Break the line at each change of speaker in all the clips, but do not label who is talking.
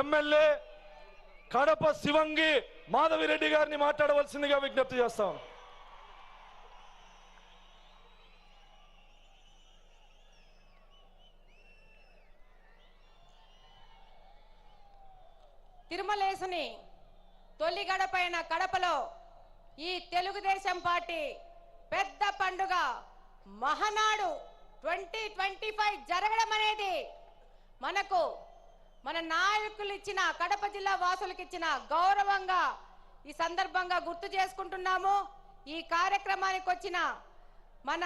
MLA Kadapa శివంగి Madhavi Reddy గారిని మాట్లాడవలసిందిగా విజ్ఞప్తి చేస్తాం.
తిరుమలేసుని తొలి గడపైన కడపలో ఈ తెలుగుదేశం పార్టీ పెద్ద పండుగ మహానాడు 2025 జరగడం అనేది మనకు మన నాయకులు ఇచ్చిన కడప జిల్లా వాసులకు ఇచ్చిన గౌరవంగా ఈ సందర్భంగా గుర్తు చేసుకుంటున్నాము. ఈ కార్యక్రమానికి వచ్చిన మన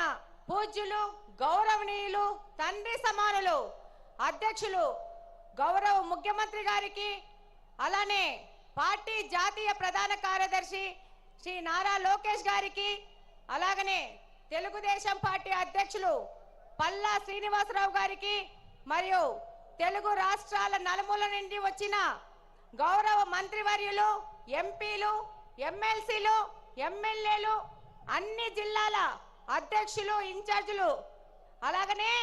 పూజ్యులు గౌరవనీయులు తండ్రి సమానులు అధ్యక్షులు గౌరవ ముఖ్యమంత్రి గారికి, అలానే పార్టీ జాతీయ ప్రధాన కార్యదర్శి శ్రీ నారా లోకేష్ గారికి, అలాగనే తెలుగుదేశం పార్టీ అధ్యక్షులు పల్లా శ్రీనివాసరావు గారికి, మరియు తెలుగు రాష్ట్రాల నలుమూల నుండి వచ్చిన గౌరవ మంత్రివర్యులు, ఎంపీలు, ఎమ్మెల్సీలు, ఎమ్మెల్యేలు, అన్ని జిల్లాల అధ్యక్షులు, ఇన్ఛార్జీలు, అలాగనే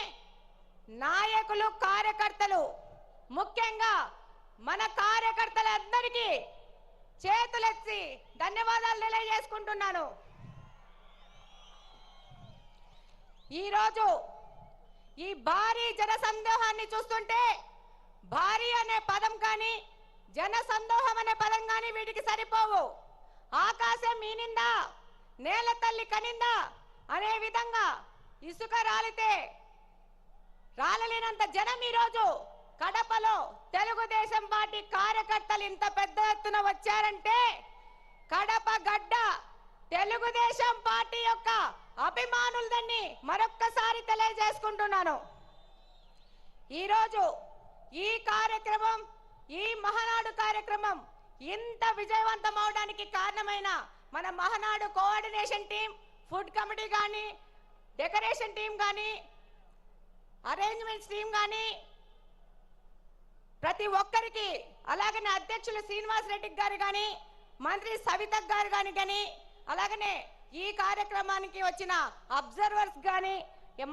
నాయకులు, కార్యకర్తలు, ముఖ్యంగా మన కార్యకర్తలందరికీ చేతులెత్తి ధన్యవాదాలు తెలియజేసుకుంటున్నాను. ఈరోజు ఈ భారీ జన సందోహాన్ని చూస్తుంటే భారీ అనే పదం కానీ జన సందోహం అనే పదం కానీ వీటికి సరిపోవు. ఆకాశం ఈనిందా, నేల తల్లి కనిందా అనే విధంగా ఇసుక రాలితే రాలలేనంత జనం ఈరోజు కడపలో తెలుగుదేశం పార్టీ కార్యకర్తలు ఇంత పెద్ద ఎత్తున వచ్చారంటే కడప గడ్డ తెలుగుదేశం పార్టీ యొక్క అభిమానులదని మరొక్కసారి తెలియజేసుకుంటున్నాను. ఈరోజు ఈ కార్యక్రమం, ఈ మహానాడు కార్యక్రమం ఇంత విజయవంతం అవడానికి కారణమైన మన Mahanadu coordination team, food committee కానీ, డెకరేషన్ టీం కానీ, అరేంజ్మెంట్స్ టీం కానీ, ప్రతి ఒక్కరికి, అలాగనే అధ్యక్షులు శ్రీనివాస్ రెడ్డి గారు కానీ, మంత్రి సవిత గారు కానీ, అలాగనే ఈ కార్యక్రమానికి వచ్చిన అబ్జర్వర్స్ కానీ,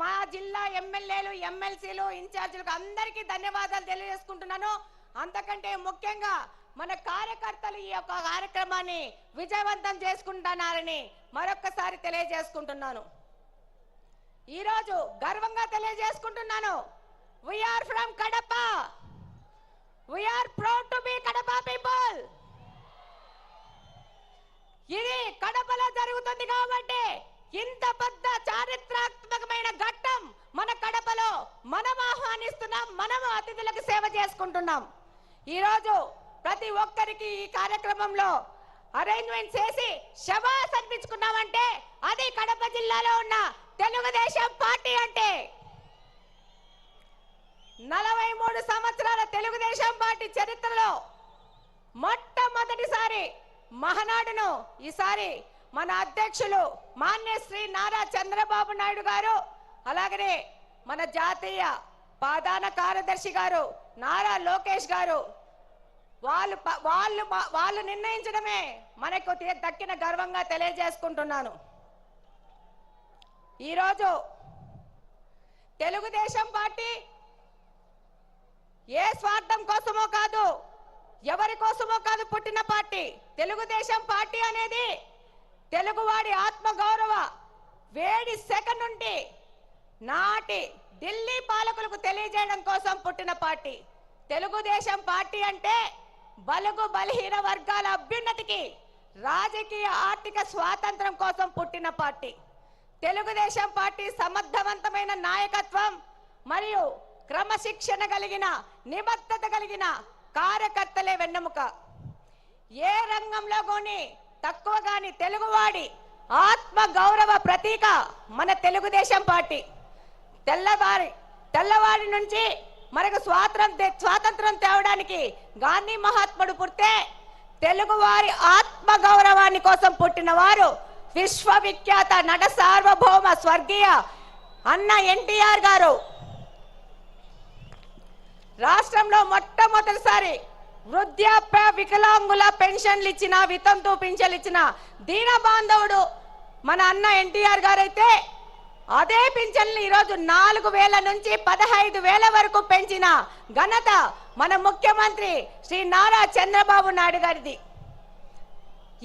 మా జిల్లా ఎమ్మెల్యేలు, ఎమ్మెల్సీలు, ఇన్ఛార్జీలకు అందరికీ ధన్యవాదాలు తెలియజేసుకుంటున్నాను. అంతకంటే ముఖ్యంగా మన కార్యకర్తలు ఈ యొక్క కార్యక్రమాన్ని విజయవంతం చేసుకుంటున్నారని మరొక్కసారి తెలియజేసుకుంటున్నాను. ఈరోజు గర్వంగా తెలియజేసుకుంటున్నాను, we are from Kadapa, we are proud to be Kadapa people. ఇది కడపలో జరుగుతుంది కాబట్టి ఇంత పెద్ద చారిత్రాత్మకమైన ఘట్టం మన కడపలో మనం ఆహ్వానిస్తున్నాం, మనం అతిథులకు సేవ చేసుకుంటున్నాం. ఈరోజు ప్రతి ఒక్కరికి ఈ కార్యక్రమంలో అరేంజ్మెంట్ చేసి శభాస్ అనిపించుకున్నామంటే అది కడప జిల్లాలో ఉన్న తెలుగుదేశం పార్టీ అంటే. 43 సంవత్సరాల తెలుగుదేశం పార్టీ చరిత్రలో మొట్టమొదటిసారి మహానాడును ఈసారి మన అధ్యక్షులు మాన్య శ్రీ నారా చంద్రబాబు నాయుడు గారు, అలాగనే మన జాతీయ ప్రధాన కార్యదర్శి గారు నారా లోకేష్ గారు వాళ్ళు నిర్ణయించడమే మనకు దక్కిన గర్వంగా తెలియజేసుకుంటున్నాను. ఈరోజు తెలుగుదేశం పార్టీ ఏ స్వార్థం కోసమో కాదు, ఎవరి కోసమో కాదు పుట్టిన పార్టీ. తెలుగుదేశం పార్టీ అనేది తెలుగువాడి ఆత్మ గౌరవ వేడి సెకన్ నుండి నాటి ఢిల్లీ పాలకులకు తెలియజేయడం కోసం పుట్టిన పార్టీ. తెలుగుదేశం పార్టీ అంటే బలుగు బలహీన వర్గాల అభ్యున్నతికి, రాజకీయ ఆర్థిక స్వాతంత్రం కోసం పుట్టిన పార్టీ. తెలుగుదేశం పార్టీ సమర్థవంతమైన నాయకత్వం మరియు క్రమశిక్షణ కలిగిన, నిబద్ధత కలిగిన కార్యకర్తలే వెన్నెముక. ఏ రంగంలో కానీ తక్కువ గాని తెలుగువాడి ఆత్మ గౌరవ ప్రతీక మన తెలుగుదేశం పార్టీ. తెల్లవాడి నుంచి మనకు స్వాతంత్రం తేవడానికి గాంధీ మహాత్ముడు పుడితే తెలుగువారి ఆత్మ గౌరవాన్ని కోసం పుట్టిన వారు విశ్వవిఖ్యాత నట సార్వభౌమ స్వర్గీయ అన్న ఎన్టీఆర్ గారు. రాష్ట్రంలో మొట్టమొదటిసారి వృద్ధాప్య వికలాంగుల పెన్షన్లు ఇచ్చిన, వితంతు పింఛన్లు ఇచ్చిన దీన బాంధవుడు మన అన్న ఎన్టీఆర్ గారైతే అదే పింఛన్లు ఈరోజు 4,000 నుంచి 15,000 వరకు పెంచిన ఘనత మన ముఖ్యమంత్రి శ్రీ నారా చంద్రబాబు నాయుడు గారిది.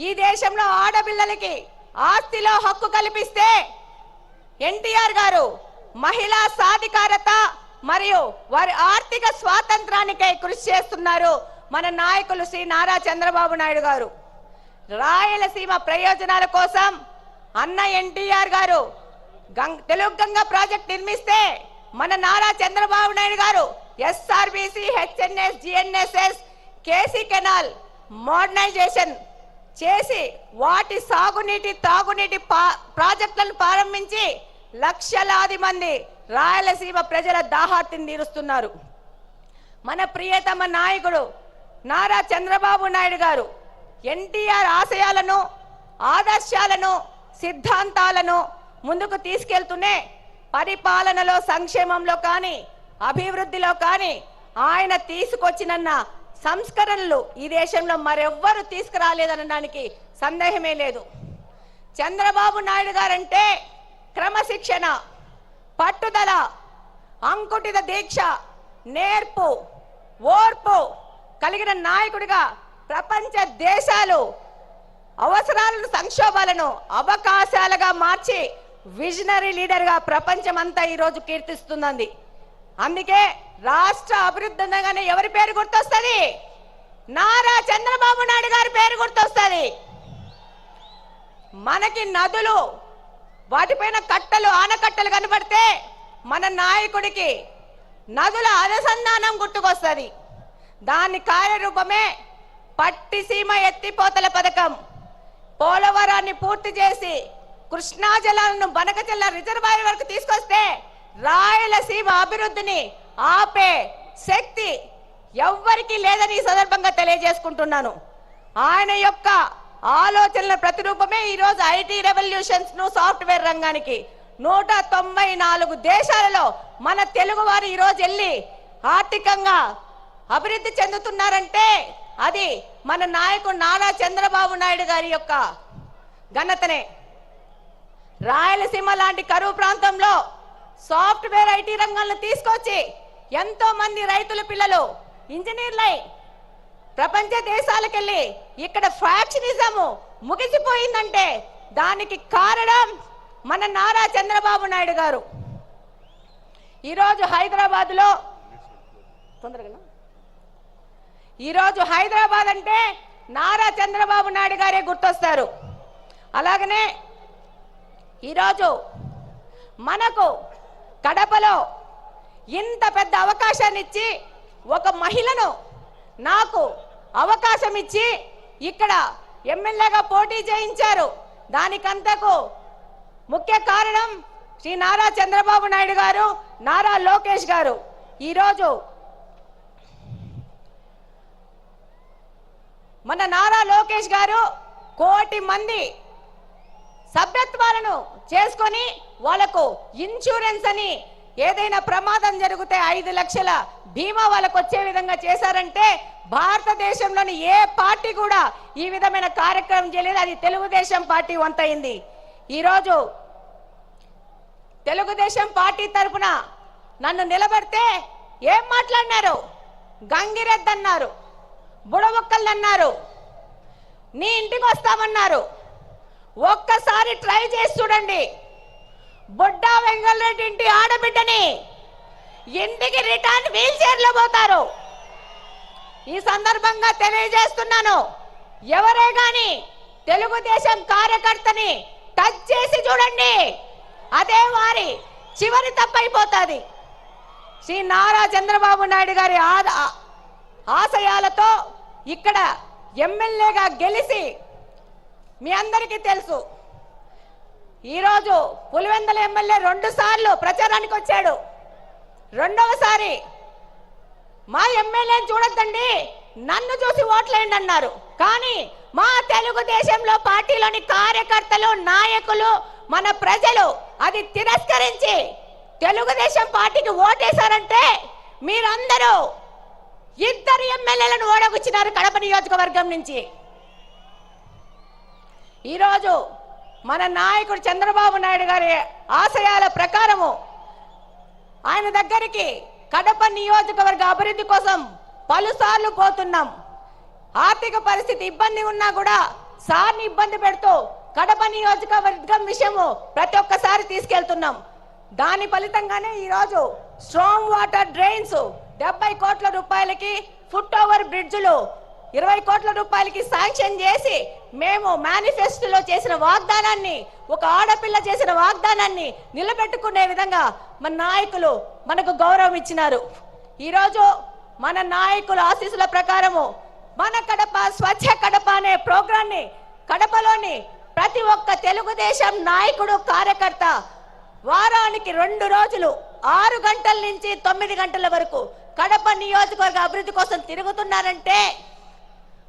ఈ దేశంలో ఆడపిల్లలకి ఆస్తిలో హక్కు కల్పిస్తే ఎన్టీఆర్ గారు మహిళా సాధికారత మరియు వారి ఆర్థిక స్వాతంత్రానికై కృషి చేస్తున్నారు మన నాయకులు శ్రీ నారా చంద్రబాబు నాయుడు గారు. రాయలసీమ ప్రయోజనాల కోసం అన్న ఎన్టీఆర్ గారు తెలుగు గంగ ప్రాజెక్ట్ నిర్మిస్తే మన Nara Chandrababu Naidu garu SRBC, HNS, GNSS, KC canal modernization చేసి వాటి సాగునీటి తాగునీటి ప్రాజెక్టులను ప్రారంభించి లక్షలాది మంది రాయలసీమ ప్రజల దాహార్తిని తీరుస్తున్నారు. మన ప్రియతమ నాయకుడు నారా చంద్రబాబు నాయుడు గారు ఎన్టీఆర్ ఆశయాలను, ఆదర్శాలను, సిద్ధాంతాలను ముందుకు తీసుకెళ్తూనే పరిపాలనలో, సంక్షేమంలో కానీ, అభివృద్ధిలో కానీ ఆయన తీసుకొచ్చిన సంస్కరణలు ఈ దేశంలో మరెవ్వరూ తీసుకురాలేదనడానికి సందేహమే లేదు. చంద్రబాబు నాయుడు గారంటే క్రమశిక్షణ, పట్టుదల, అంకుటిత దీక్ష, నేర్పు, ఓర్పు కలిగిన నాయకుడిగా ప్రపంచ దేశాలు అవసరాలను, సంక్షోభాలను అవకాశాలుగా మార్చి విజనరీ లీడర్ గా ప్రపంచమంతా ఈ రోజు కీర్తిస్తున్నది. అందుకే రాష్ట్ర అభివృద్ధి అనగానే ఎవరి పేరు గుర్తొస్తుంది? నారా చంద్రబాబు నాయుడు గారి పేరు గుర్తొస్తుంది. మనకి నదులు, వాటిపైన కట్టలు, ఆనకట్టలు కనబడితే మన నాయకుడికి నదుల అనుసంధానం గుర్తుకొస్తుంది. దాని కార్యరూపమే పట్టిసీమ ఎత్తిపోతల పథకం. పోలవరాన్ని పూర్తి చేసి కృష్ణా జలాలను బనకచెల్ల రిజర్వాయర్ వరకు తీసుకొస్తే రాయలసీమ అభివృద్ధిని ఆపే శక్తి ఎవ్వరికీ లేదని ఈ సందర్భంగా తెలియజేసుకుంటున్నాను. ఆయన యొక్క ఆలోచనల ప్రతిరూపమే ఈరోజు ఐటీ రెవల్యూషన్స్ ను, సాఫ్ట్వేర్ రంగానికి 194 దేశాలలో మన తెలుగు వారు ఈరోజు వెళ్ళి ఆర్థికంగా అభివృద్ధి చెందుతున్నారంటే అది మన నాయకుడు నారా చంద్రబాబు నాయుడు గారి యొక్క ఘనతనే. రాయలసీమ లాంటి కరువు ప్రాంతంలో సాఫ్ట్వేర్ ఐటీ రంగాలను తీసుకొచ్చి ఎంతో మంది రైతుల పిల్లలు ఇంజనీర్లై ప్రపంచ దేశాలకు వెళ్ళి ఇక్కడ ఫ్యాక్షనిజం ముగిసిపోయిందంటే దానికి కారణం మన నారా చంద్రబాబు నాయుడు గారు. ఈరోజు హైదరాబాద్ అంటే నారా చంద్రబాబు నాయుడు గారే గుర్తొస్తారు. అలాగనే ఈరోజు మనకు కడపలో ఇంత పెద్ద అవకాశాన్ని ఇచ్చి, ఒక మహిళను నాకు అవకాశం ఇచ్చి ఇక్కడ ఎమ్మెల్యేగా పోటీ చేయించారు. దానికంతకు ముఖ్య కారణం శ్రీ నారా చంద్రబాబు నాయుడు గారు, నారా లోకేష్ గారు. ఈరోజు మన నారా లోకేష్ గారు 1 కోటి మంది సభ్యత్వాలను చేసుకొని వాళ్లకు ఇన్సూరెన్స్ అని ఏదైనా ప్రమాదం జరిగితే 5 లక్షల బీమా వాళ్ళకు వచ్చే విధంగా చేశారంటే భారతదేశంలోని ఏ పార్టీ కూడా ఈ విధమైన కార్యక్రమం చేయలేదు. అది తెలుగుదేశం పార్టీ వంతైంది. ఈరోజు తెలుగుదేశం పార్టీ తరఫున నన్ను నిలబడితే ఏం మాట్లాడినారు? గంగిరెద్దు అన్నారు, బుడబొక్కలు అన్నారు, నీ ఇంటికి వస్తామన్నారు. ఒక్కసారి ట్రై చేసి చూడండి. బుడ్డా వెంగళరెడ్డి ఇంటి ఆడబిడ్డని ఇంటికి రిటర్న్ వీల్ చైర్ లో పోతారు. ఈ సందర్భంగా తెలియజేస్తున్నాను, ఎవరే గాని తెలుగుదేశం కార్యకర్తని టచ్ చేసి చూడండి, అదే వారి చివరి తప్పైపోతుంది. శ్రీ నారా చంద్రబాబు నాయుడు గారి ఆశయాలతో ఇక్కడ ఎమ్మెల్యేగా గెలిచి మీ అందరికీ తెలుసు. ఈరోజు పులివెందుల ఎమ్మెల్యే 2 సార్లు ప్రచారానికి వచ్చాడు. రెండవసారి మా ఎమ్మెల్యేని చూడొద్దండి, నన్ను చూసి ఓట్లేయండి అన్నారు. కానీ మా తెలుగుదేశంలో పార్టీలోని కార్యకర్తలు, నాయకులు, మన ప్రజలు అది తిరస్కరించి తెలుగుదేశం పార్టీకి ఓటేశారంటే మీరందరూ 2 ఎమ్మెల్యేలను ఓడగొచ్చినారు కడప నియోజకవర్గం నుంచి. ఈరోజు మన నాయకుడు చంద్రబాబు నాయుడు గారి ఆశయాల ప్రకారము ఆయన దగ్గరికి కడప నియోజకవర్గ అభివృద్ధి కోసం పలుసార్లు పోతున్నాం. ఆర్థిక పరిస్థితి ఇబ్బంది ఉన్నా కూడా సార్ని ఇబ్బంది పెడుతూ కడప నియోజకవర్గం విషయము ప్రతి ఒక్కసారి తీసుకెళ్తున్నాం. దాని ఫలితంగానే ఈరోజు స్ట్రాంగ్ వాటర్ డ్రైన్స్ 70 కోట్ల రూపాయలకి, ఫుట్ ఓవర్ బ్రిడ్జ్లు 20 కోట్ల రూపాయలకి శాంక్షన్ చేసి మేము మేనిఫెస్టోలో చేసిన వాగ్దానాన్ని, ఒక ఆడపిల్ల చేసిన వాగ్దానాన్ని నిలబెట్టుకునే విధంగా మన నాయకులు మనకు గౌరవం ఇచ్చినారు. ఈరోజు మన నాయకుల ఆశీస్సుల ప్రకారము మన కడప స్వచ్ఛ కడప అనే ప్రోగ్రాన్ని కడపలోని ప్రతి ఒక్క తెలుగుదేశం నాయకుడు కార్యకర్త వారానికి 2 రోజులు 6 గంటల నుంచి 9 గంటల వరకు కడప నియోజకవర్గ అభివృద్ధి కోసం తిరుగుతున్నారంటే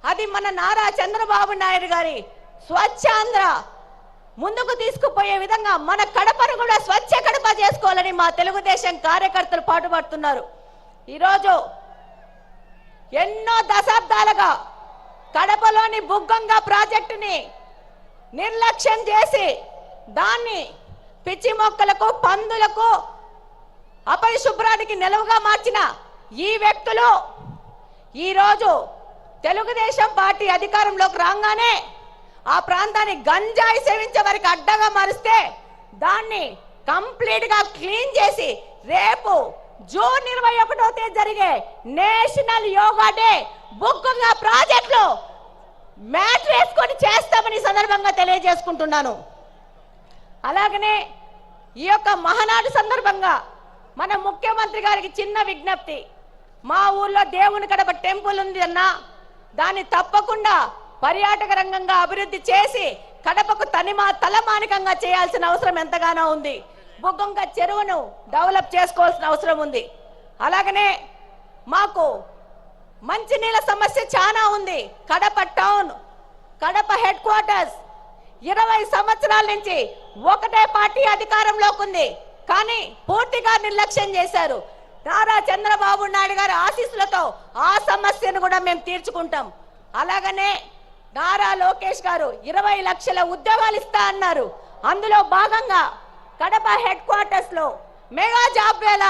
అది మన నారా చంద్రబాబు నాయుడు గారి స్వచ్ఛాంధ్ర ముందుకు తీసుకుపోయే విధంగా మన కడపను కూడా స్వచ్ఛ కడప చేసుకోవాలని మా తెలుగుదేశం కార్యకర్తలు పాటుపడుతున్నారు. ఈరోజు ఎన్నో దశాబ్దాలుగా కడపలోని బుగ్గంగా ప్రాజెక్టుని నిర్లక్ష్యం చేసి దాన్ని పిచ్చి మొక్కలకు, పందులకు, అపరిశుభ్రానికి నిలవుగా మార్చిన ఈ వ్యక్తులు ఈరోజు తెలుగుదేశం పార్టీ అధికారంలోకి రాగానే ఆ ప్రాంతాన్ని గంజాయి సేవించే వారికి అడ్డగా మారిస్తే దాన్ని కంప్లీట్ గా క్లీన్ చేసి రేపు జూన్ 21వ తేదీ జరిగే నేషనల్ యోగా డే బుగ్గంగా ప్రాజెక్టులో మ్యాట్ వేసుకొని చేస్తామని సందర్భంగా తెలియజేసుకుంటున్నాను. అలాగనే ఈ యొక్క మహానాడు సందర్భంగా మన ముఖ్యమంత్రి గారికి చిన్న విజ్ఞప్తి. మా ఊర్లో దేవుని కడప టెంపుల్ ఉంది అన్న, దాన్ని తప్పకుండా పర్యాటక రంగంగా అభివృద్ధి చేసి కడపకు తలమానికంగా చేయాల్సిన అవసరం ఎంతగానో ఉంది. బుగ్గంగా చెరువును డెవలప్ చేసుకోవాల్సిన అవసరం ఉంది. అలాగనే మాకు మంచినీళ్ళ సమస్య చాలా ఉంది. Kadapa town, Kadapa head quarters 20 సంవత్సరాల నుంచి ఒకటే పార్టీ అధికారంలోకి ఉంది, కానీ పూర్తిగా నిర్లక్ష్యం చేశారు. నారా చంద్రబాబు నాయుడు గారి ఆశీస్సులతో ఆ సమస్యను కూడా మేము తీర్చుకుంటాం. అలాగనే నారా లోకేష్ గారు 20 లక్షల ఉద్యోగాలు ఇస్తా అన్నారు. అందులో భాగంగా కడప హెడ్ క్వార్టర్స్ లో మెగా జాబ్ వేళ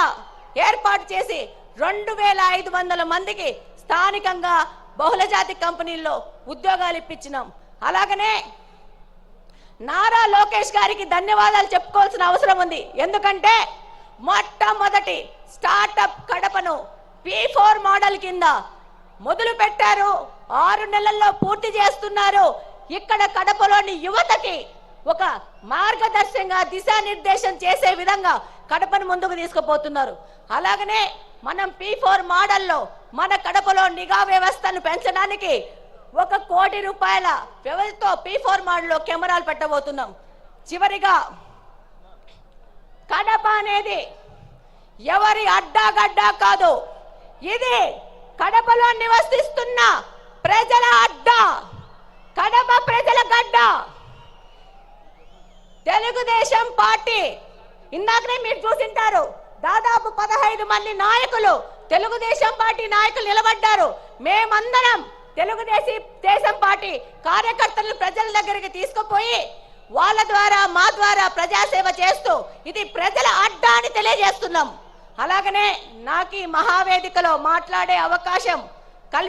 ఏర్పాటు చేసి 2500 మందికి స్థానికంగా బహుళజాతి కంపెనీల్లో ఉద్యోగాలు ఇప్పించినాం. అలాగనే నారా లోకేష్ గారికి ధన్యవాదాలు చెప్పుకోవాల్సిన అవసరం ఉంది. ఎందుకంటే మొట్టమొదటి స్టార్టప్ కడపను P4 మోడల్ కింద మొదలు పెట్టారు. 6 నెలల్లో పూర్తి చేస్తున్నారు. ఇక్కడ కడపలోని యువతకి ఒక మార్గదర్శకంగా దిశానిర్దేశం చేసే విధంగా కడపను ముందుకు తీసుకుపోతున్నారు. అలాగనే మనం P4 మోడల్లో మన కడపలో నిఘా వ్యవస్థను పెంచడానికి 1 కోటి రూపాయల వ్యవస్థతో P4 మోడల్లో కెమెరాలు పెట్టబోతున్నాం. చివరిగా కడప అనేది ఎవరి అడ్డాగడ్డా కాదు, ఇది కడపలో నివసిస్తున్న ప్రజల అడ్డా, కడప ప్రజల గడ్డ. తెలుగుదేశం పార్టీ ఇందాకనే మీరు చూసింటారు, దాదాపు 15 మంది నాయకులు తెలుగుదేశం పార్టీ నాయకులు నిలబడ్డారు. మేమందరం తెలుగుదేశం పార్టీ కార్యకర్తలను ప్రజల దగ్గరికి తీసుకుపోయి వాళ్ళ ద్వారా మా ద్వారా ప్రజాసేవ చేస్తూ ఇది ప్రజల అడ్డా అని తెలియజేస్తున్నాం. అలాగనే నాకు ఈ మహావేదికలో మాట్లాడే అవకాశం కల్పి